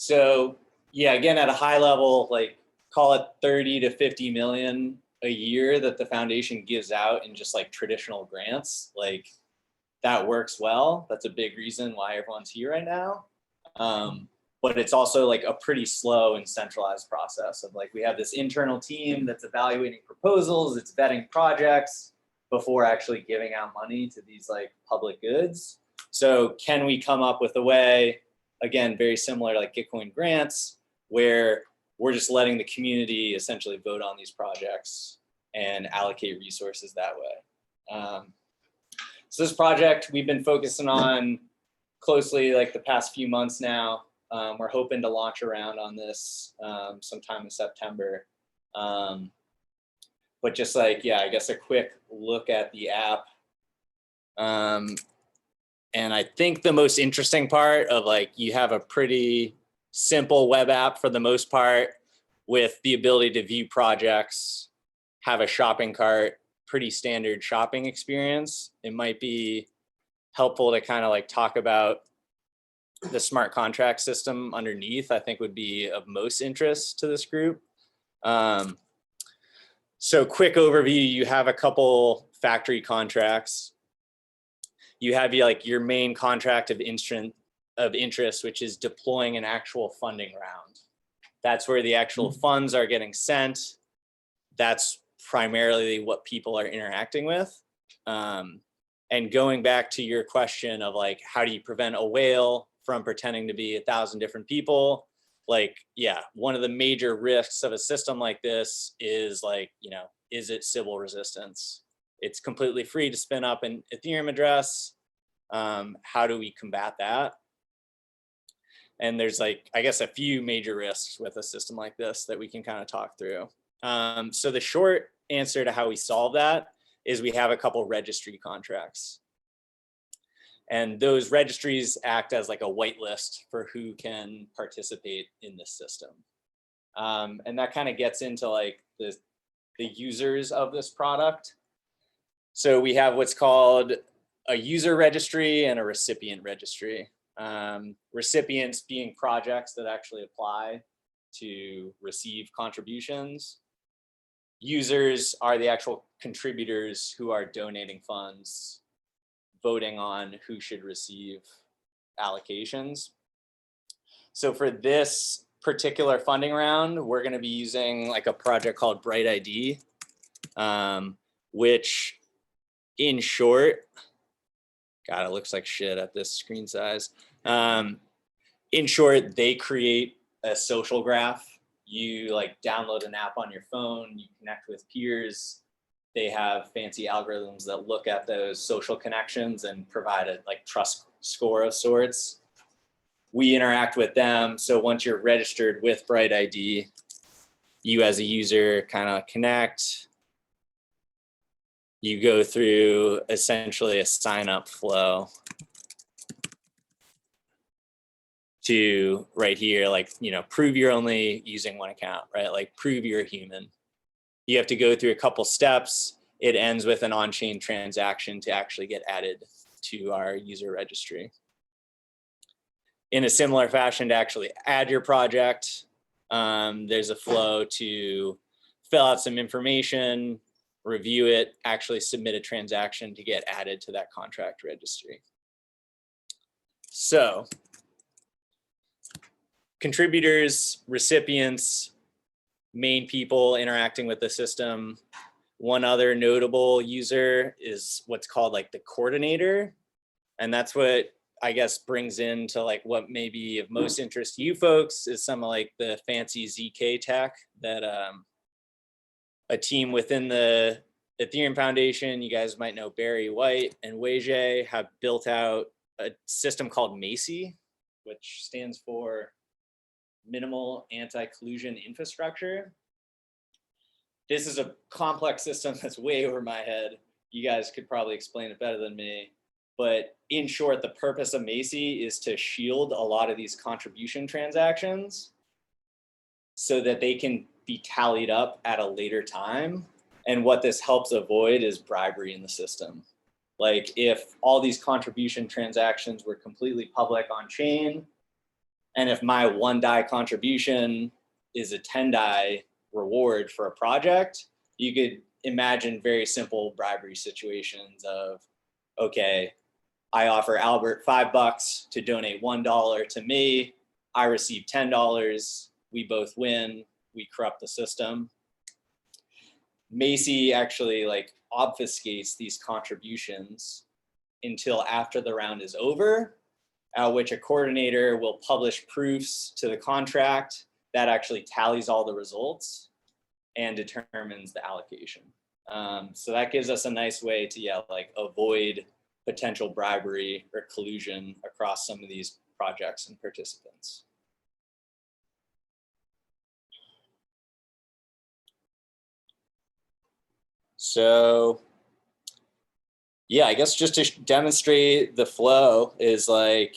So yeah, again, at a high level, like call it 30 to 50 million a year that the foundation gives out in just like traditional grants. Like that works well. That's a big reason why everyone's here right now. But it's also like a pretty slow and centralized process of like, we have this internal team that's evaluating proposals, it's vetting projects before actually giving out money to these like public goods. So can we come up with a way, again, very similar to like Gitcoin grants, where we're just letting the community essentially vote on these projects and allocate resources that way. So this project we've been focusing on closely like the past few months now. We're hoping to launch a round on this sometime in September. But just like, yeah, I guess a quick look at the app. And I think the most interesting part of like, you have a pretty simple web app for the most part with the ability to view projects, have a shopping cart, pretty standard shopping experience. It might be helpful to kind of like talk about the smart contract system underneath. I think would be of most interest to this group. So quick overview, you have a couple factory contracts. You have like your main contract of interest, which is deploying an actual funding round. That's where the actual funds are getting sent. That's primarily what people are interacting with. And going back to your question of like, how do you prevent a whale from pretending to be 1,000 different people? Like, yeah, one of the major risks of a system like this is like, you know, is it Sybil resistance? It's completely free to spin up an Ethereum address. How do we combat that? And there's like, I guess, a few major risks with a system like this that we can kind of talk through. So the short answer to how we solve that is we have a couple registry contracts. And those registries act as like a whitelist for who can participate in this system. And that kind of gets into like the users of this product. So we have what's called a user registry and a recipient registry. Recipients being projects that actually apply to receive contributions. Users are the actual contributors who are donating funds, voting on who should receive allocations. So for this particular funding round, we're going to be using like a project called Bright ID, which in short, God, it looks like shit at this screen size. In short, they create a social graph. You like download an app on your phone, you connect with peers. They have fancy algorithms that look at those social connections and provide a like trust score of sorts. We interact with them. So once you're registered with Bright ID, you as a user kind of connect. You go through essentially a sign up flow to right here, like, you know, prove you're only using one account, right? Like prove you're a human. You have to go through a couple steps. It ends with an on-chain transaction to actually get added to our user registry. In a similar fashion, to actually add your project, there's a flow to fill out some information, review it, actually submit a transaction to get added to that contract registry. So contributors, recipients, main people interacting with the system. One other notable user is what's called like the coordinator. And that's what I guess brings into like what may be of most interest to you folks is some of like the fancy ZK tech that a team within the Ethereum Foundation, you guys might know Barry White and Weijie, have built out a system called Macy, which stands for Minimal Anti-Collusion Infrastructure. This is a complex system that's way over my head. You guys could probably explain it better than me. But in short, the purpose of Macy is to shield a lot of these contribution transactions so that they can be tallied up at a later time. And what this helps avoid is bribery in the system. Like if all these contribution transactions were completely public on chain, And if my 1 DAI contribution is a 10 DAI reward for a project, you could imagine very simple bribery situations of, okay, I offer Albert $5 to donate $1 to me. I receive $10. We both win. We corrupt the system. Macy actually like obfuscates these contributions until after the round is over, at which a coordinator will publish proofs to the contract that actually tallies all the results and determines the allocation. So that gives us a nice way to avoid potential bribery or collusion across some of these projects and participants. So yeah, I guess just to demonstrate the flow is like,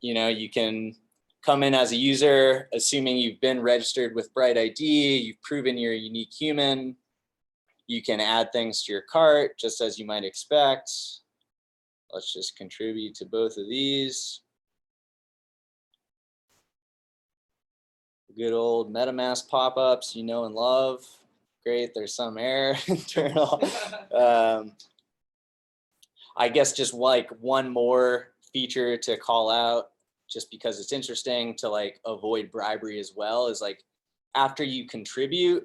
you can come in as a user, assuming you've been registered with Bright ID, you've proven you're a unique human. You can add things to your cart, just as you might expect. Let's just contribute to both of these. Good old MetaMask pop-ups, and love. Great, there's some error internal. I guess just like one more feature to call out, just because it's interesting to like avoid bribery as well, is like after you contribute,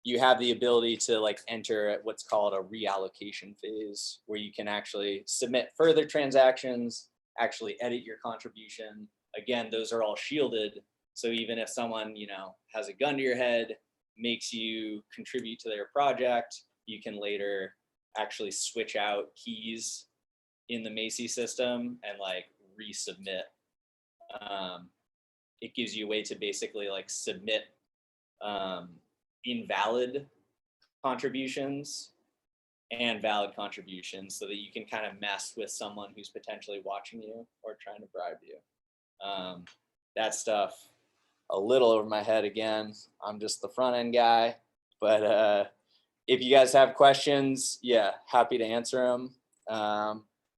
you have the ability to like enter at what's called a reallocation phase, where you can actually submit further transactions, actually edit your contribution. Again, those are all shielded. So even if someone, has a gun to your head, makes you contribute to their project, you can later actually switch out keys in the Macy system and like resubmit. It gives you a way to basically like submit invalid contributions and valid contributions, so that you can kind of mess with someone who's potentially watching you or trying to bribe you. That stuff a little over my head again. I'm just the front end guy, but if you guys have questions, yeah, happy to answer them.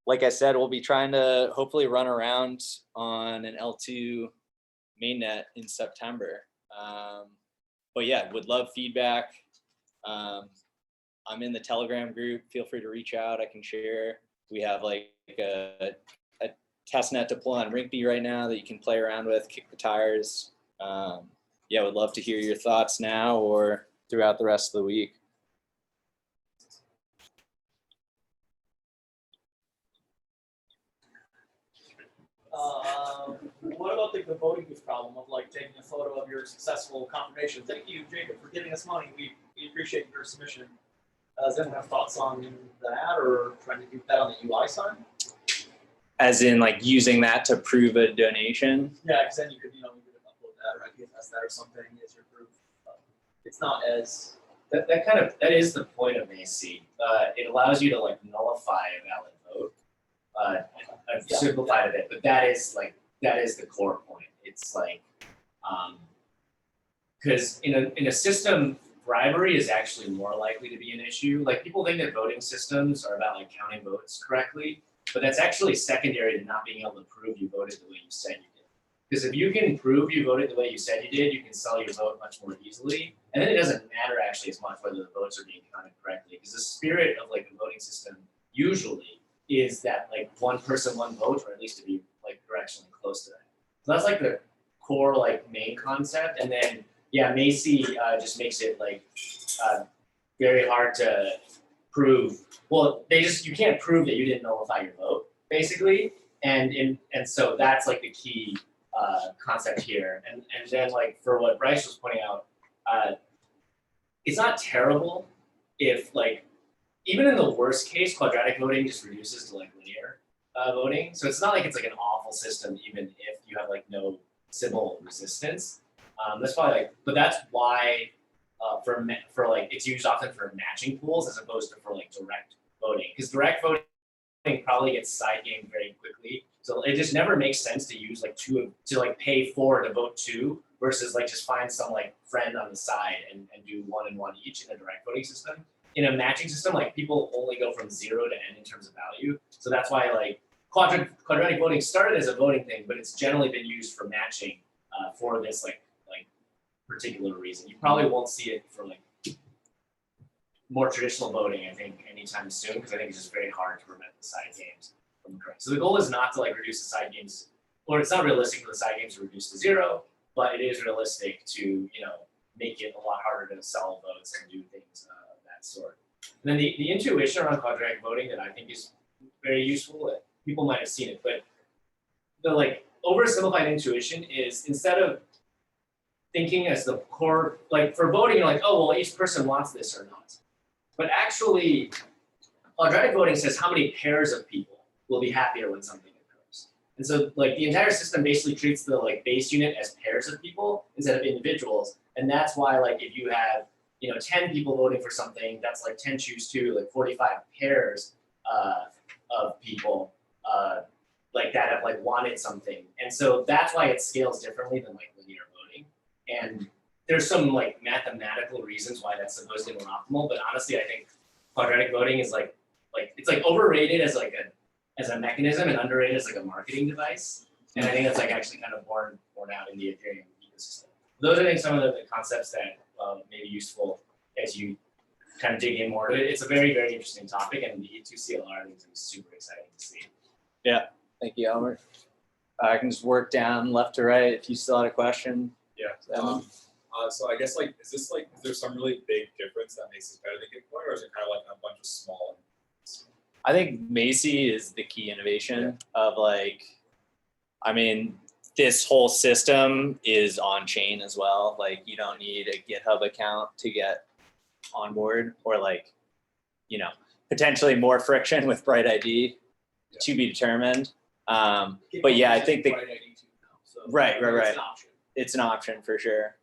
Like I said, we'll be trying to hopefully run around on an L2 mainnet in September. But yeah, would love feedback. I'm in the Telegram group. Feel free to reach out. I can share. We have like a testnet deploy on Rinkeby right now that you can play around with, kick the tires. Yeah, would love to hear your thoughts now or throughout the rest of the week. What about the voting booth problem of like taking a photo of your successful confirmation? Thank you, Jacob, for giving us money. We appreciate your submission. Does anyone have thoughts on that, or trying to do that on the UI side? As in like using that to prove a donation? Yeah, because then you could, upload that or IPFS that or something as your proof. It's not as that is the point of Macy. It allows you to like nullify a valid vote. I've simplified it, but that is the core point. It's like, because in a system, bribery is actually more likely to be an issue. Like people think that voting systems are about like counting votes correctly, but that's actually secondary to not being able to prove you voted the way you said you did. Because if you can prove you voted the way you said you did, you can sell your vote much more easily. And then it doesn't matter actually as much whether the votes are being counted correctly. Because the spirit of like a voting system usually is that like one person, one vote, or at least to be like directionally close to that. So that's like the core like main concept. And then yeah, Macy just makes it like very hard to prove. Well, you can't prove that you didn't nullify your vote, basically. And so that's like the key concept here. And then like for what Bryce was pointing out, it's not terrible if like, even in the worst case, quadratic voting just reduces to like linear voting. So it's not like it's like an awful system, even if you have like no symbol resistance. That's probably like, but that's why for like, it's used often for matching pools as opposed to for like direct voting. Because direct voting probably gets side gamed very quickly. So it just never makes sense to use like to pay 4 to vote 2 versus like just find some like friend on the side and do 1 and 1 each in a direct voting system. In a matching system, like people only go from 0 to n in terms of value. So that's why like quadratic voting started as a voting thing, but it's generally been used for matching for this like particular reason. You probably won't see it for like more traditional voting, I think, anytime soon, because I think it's just very hard to prevent the side games from occurring. So the goal is not to like reduce the side games, or it's not realistic for the side games to reduce to zero, but it is realistic to, you know, make it a lot harder to sell votes and do things of that sort. And then the intuition around quadratic voting that I think is very useful, people might have seen it, but the like oversimplified intuition is, instead of thinking as the core, like for voting, you're like, oh, well, each person wants this or not. But actually, quadratic voting says how many pairs of people will be happier when something occurs. And so like the entire system basically treats the like base unit as pairs of people instead of individuals. And that's why like if you have, you know, 10 people voting for something, that's like 10 choose 2, like 45 pairs of people like that have like wanted something. And so that's why it scales differently than like linear voting. And there's some like mathematical reasons why that's supposedly more optimal, but honestly, I think quadratic voting is like it's like overrated as like a mechanism and underrated as like a marketing device. And I think that's like actually kind of born out in the Ethereum ecosystem. Those are, I think, some of the concepts that may be useful as you kind of dig in more to it. It's a very, very interesting topic, and the ETH2 CLR I think is super exciting to see. Yeah, thank you, Albert. I can just work down left to right if you still had a question. Yeah. So I guess like, is there some really big difference that makes this better than Gitcoin, or is it kind of like a bunch of small? I think Macy is the key innovation of like, I mean, this whole system is on chain as well. Like you don't need a GitHub account to get on board, or like, you know, potentially more friction with Bright ID to be determined. But yeah, I think the Bright ID too now, so right. It's an option. It's an option for sure.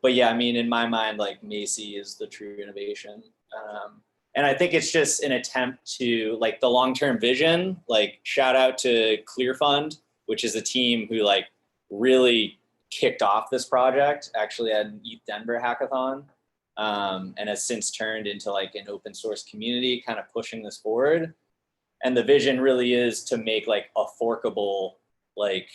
But yeah, I mean, in my mind, like Macy is the true innovation. And I think it's just an attempt to like the long-term vision, like shout out to CLR Fund, which is a team who like really kicked off this project actually at an ETH Denver hackathon, and has since turned into like an open source community kind of pushing this forward. And the vision really is to make like a forkable, like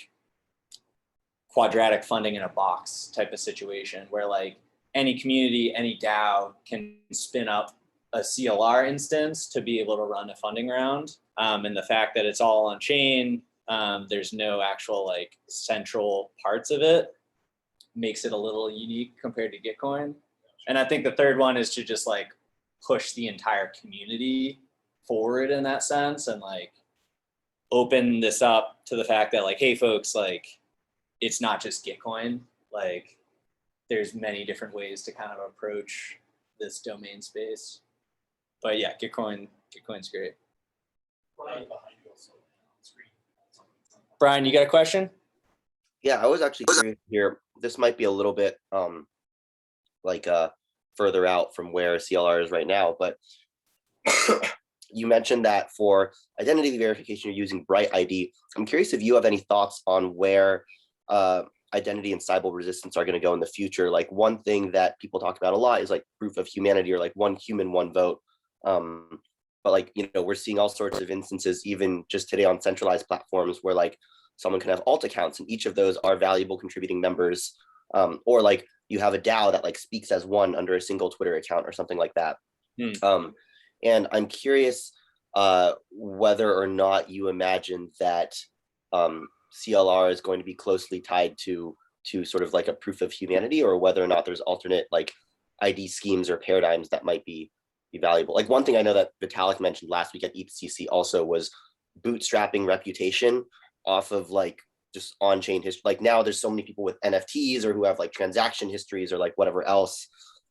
quadratic funding in a box type of situation where like any community, any DAO can spin up a CLR instance to be able to run a funding round. And the fact that it's all on chain, there's no actual like central parts of it, makes it a little unique compared to Gitcoin. And I think the third one is to just like push the entire community forward in that sense, and like open this up to the fact that like, hey folks, like it's not just Gitcoin, like there's many different ways to kind of approach this domain space. But yeah, Gitcoin's great. Brian behind you also on screen. Brian, you got a question? Yeah, I was actually curious here. This might be a little bit further out from where CLR is right now, but you mentioned that for identity verification, you're using Bright ID. I'm curious if you have any thoughts on where identity and Sybil resistance are going to go in the future. Like one thing that people talk about a lot is like proof of humanity, or like one human, one vote. But like, you know, we're seeing all sorts of instances, even just today on centralized platforms, where like someone can have alt accounts and each of those are valuable contributing members. Or like you have a DAO that like speaks as one under a single Twitter account or something like that. And I'm curious whether or not you imagine that CLR is going to be closely tied to sort of like a proof of humanity, or whether or not there's alternate like ID schemes or paradigms that might be valuable. Like one thing I know that Vitalik mentioned last week at ETHCC also was bootstrapping reputation off of like just on-chain history. Like now there's so many people with NFTs or who have like transaction histories or like whatever else.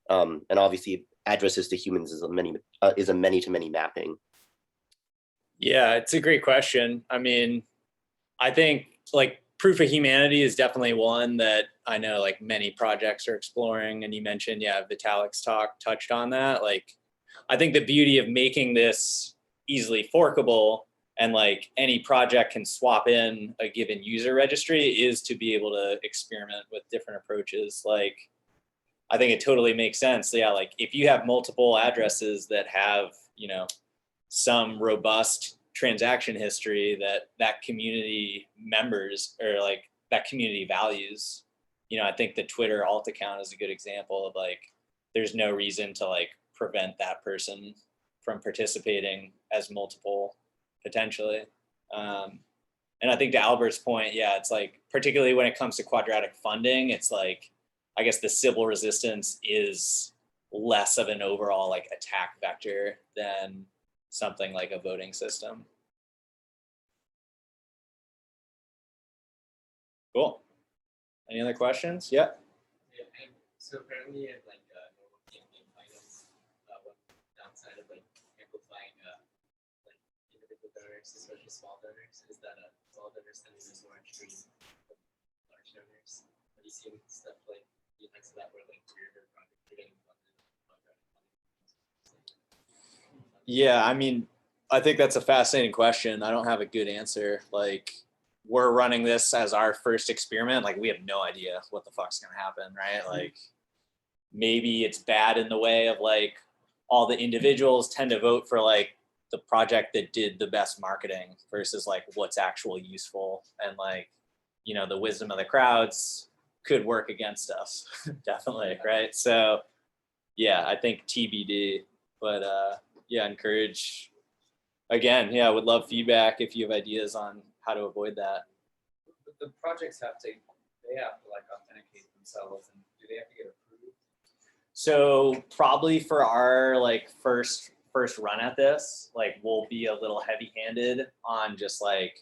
And obviously addresses to humans is a many-to-many mapping. Yeah, it's a great question. I mean, I think like proof of humanity is definitely one that I know like many projects are exploring. And you mentioned, yeah, Vitalik's talk touched on that. Like, I think the beauty of making this easily forkable and like any project can swap in a given user registry is to be able to experiment with different approaches. Like, I think it totally makes sense. Yeah, like if you have multiple addresses that have, you know, some robust transaction history that community members or like that community values. You know, I think the Twitter alt account is a good example of like, there's no reason to like prevent that person from participating as multiple potentially. And I think to Albert's point, yeah, it's like, particularly when it comes to quadratic funding, it's like, I guess the Sybil resistance is less of an overall like attack vector than something like a voting system. Cool. Any other questions? Yeah. Yeah, and so apparently at like normal campaign finance, one downside of like amplifying like individual donors, especially small donors, is that small donors tend to use more extreme than large donors. Have you seen stuff like the effects of that where like your project are getting funded? Yeah, I mean, I think that's a fascinating question. I don't have a good answer. Like, we're running this as our first experiment. Like, we have no idea what the fuck's gonna happen, right? Like, maybe it's bad in the way of like all the individuals tend to vote for like the project that did the best marketing versus like what's actually useful, and like, you know, the wisdom of the crowds could work against us. Definitely, right? So yeah, I think TBD, but yeah, encourage, again, yeah, I would love feedback if you have ideas on how to avoid that. But the projects have to like authenticate themselves, and do they have to get approved? So probably for our like first run at this, like we'll be a little heavy-handed on just like,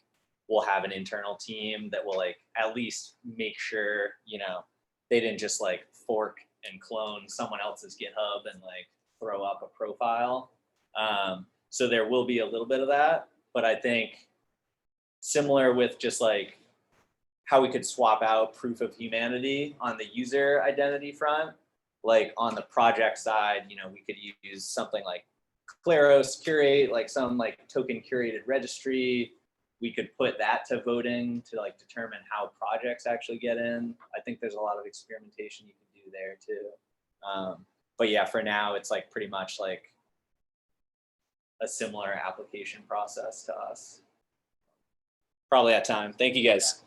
we'll have an internal team that will like at least make sure, you know, they didn't just like fork and clone someone else's GitHub and like throw up a profile. So there will be a little bit of that, but I think similar with just like how we could swap out proof of humanity on the user identity front, like on the project side, you know, we could use something like Claros Curate, like some like token curated registry. We could put that to voting to like determine how projects actually get in. I think there's a lot of experimentation you can do there too. But yeah, for now, it's like pretty much like a similar application process to us. Probably at time. Thank you guys.